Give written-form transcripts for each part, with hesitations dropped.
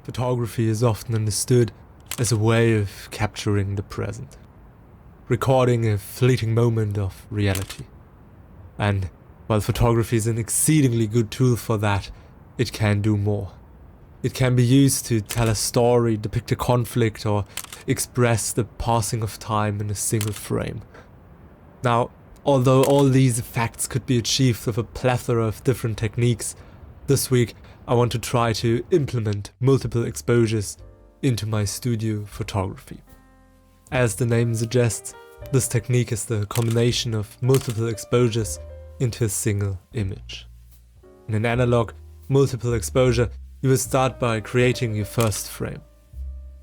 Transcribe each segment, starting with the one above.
Photography is often understood as a way of capturing the present, recording a fleeting moment of reality. And while photography is an exceedingly good tool for that, it can do more. It can be used to tell a story, depict a conflict, or express the passing of time in a single frame. Now, although all these effects could be achieved with a plethora of different techniques, this week I want to try to implement multiple exposures into my studio photography. As the name suggests, this technique is the combination of multiple exposures into a single image. In an analog multiple exposure, you will start by creating your first frame.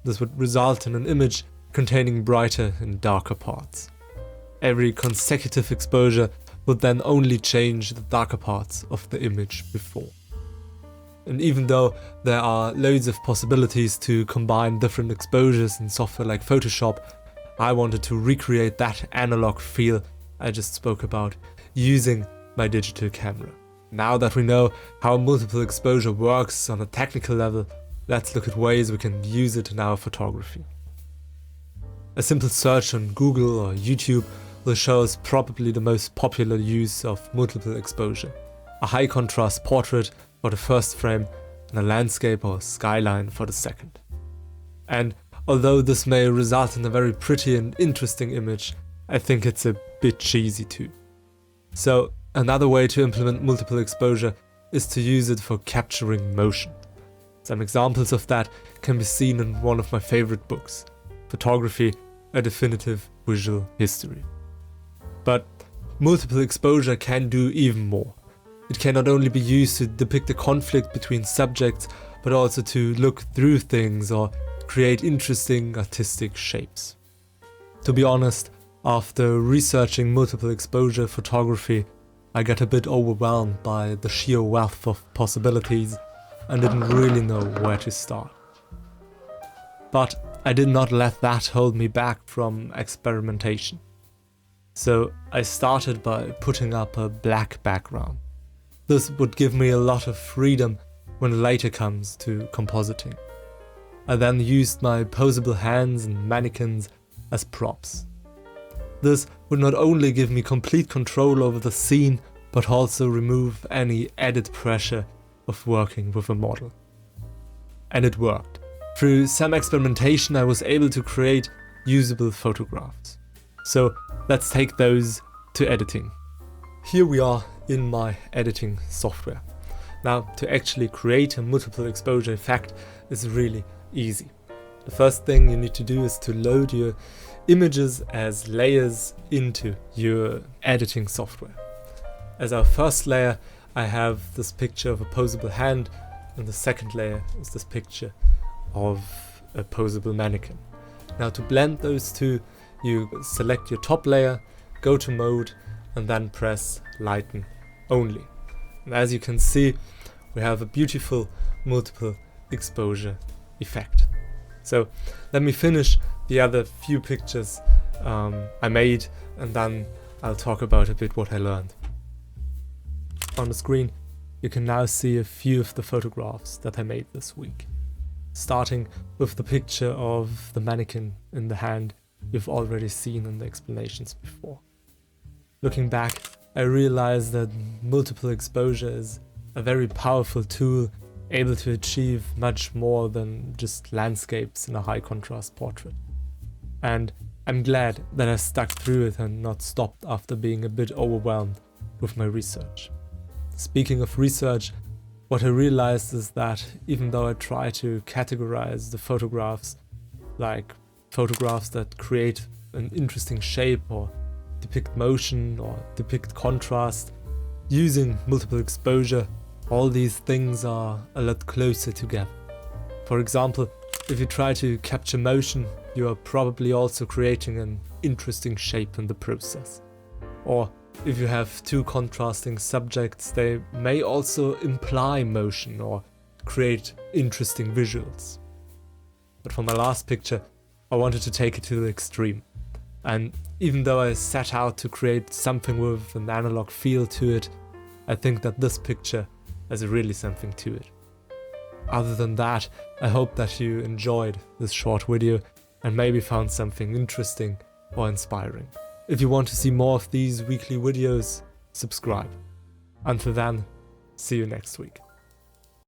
This would result in an image containing brighter and darker parts. Every consecutive exposure would then only change the darker parts of the image before. And even though there are loads of possibilities to combine different exposures in software like Photoshop, I wanted to recreate that analog feel I just spoke about using my digital camera. Now that we know how multiple exposure works on a technical level, let's look at ways we can use it in our photography. A simple search on Google or YouTube will show us probably the most popular use of multiple exposure: a high contrast portrait for the first frame and a landscape or skyline for the second. And although this may result in a very pretty and interesting image, I think it's a bit cheesy too. So another way to implement multiple exposure is to use it for capturing motion. Some examples of that can be seen in one of my favorite books, Photography: A Definitive Visual History. But multiple exposure can do even more. It can not only be used to depict a conflict between subjects, but also to look through things or create interesting artistic shapes. To be honest, after researching multiple exposure photography, I got a bit overwhelmed by the sheer wealth of possibilities and didn't really know where to start. But I did not let that hold me back from experimentation. So I started by putting up a black background. This would give me a lot of freedom when it later comes to compositing. I then used my posable hands and mannequins as props. This would not only give me complete control over the scene, but also remove any added pressure of working with a model. And it worked. Through some experimentation, I was able to create usable photographs. So let's take those to editing. Here we are in my editing software. Now, to actually create a multiple exposure effect is really easy. The first thing you need to do is to load your images as layers into your editing software. As our first layer, I have this picture of a posable hand, and the second layer is this picture of a posable mannequin. Now, to blend those two, you select your top layer, go to mode, and then press lighten only. And as you can see, we have a beautiful multiple exposure effect. So let me finish the other few pictures I made, and then I'll talk about a bit what I learned. On the screen, you can now see a few of the photographs that I made this week. Starting with the picture of the mannequin in the hand you've already seen in the explanations before. Looking back, I realized that multiple exposure is a very powerful tool, able to achieve much more than just landscapes in a high contrast portrait. And I'm glad that I stuck through it and not stopped after being a bit overwhelmed with my research. Speaking of research, what I realized is that even though I try to categorize the photographs, like photographs that create an interesting shape or depict motion or depict contrast, using multiple exposure, all these things are a lot closer together. For example, if you try to capture motion, you are probably also creating an interesting shape in the process. Or if you have two contrasting subjects, they may also imply motion or create interesting visuals. But for my last picture, I wanted to take it to the extreme. And even though I set out to create something with an analog feel to it, I think that this picture has really something to it. other than that, I hope that you enjoyed this short video and maybe found something interesting or inspiring. If you want to see more of these weekly videos, subscribe. Until then, see you next week.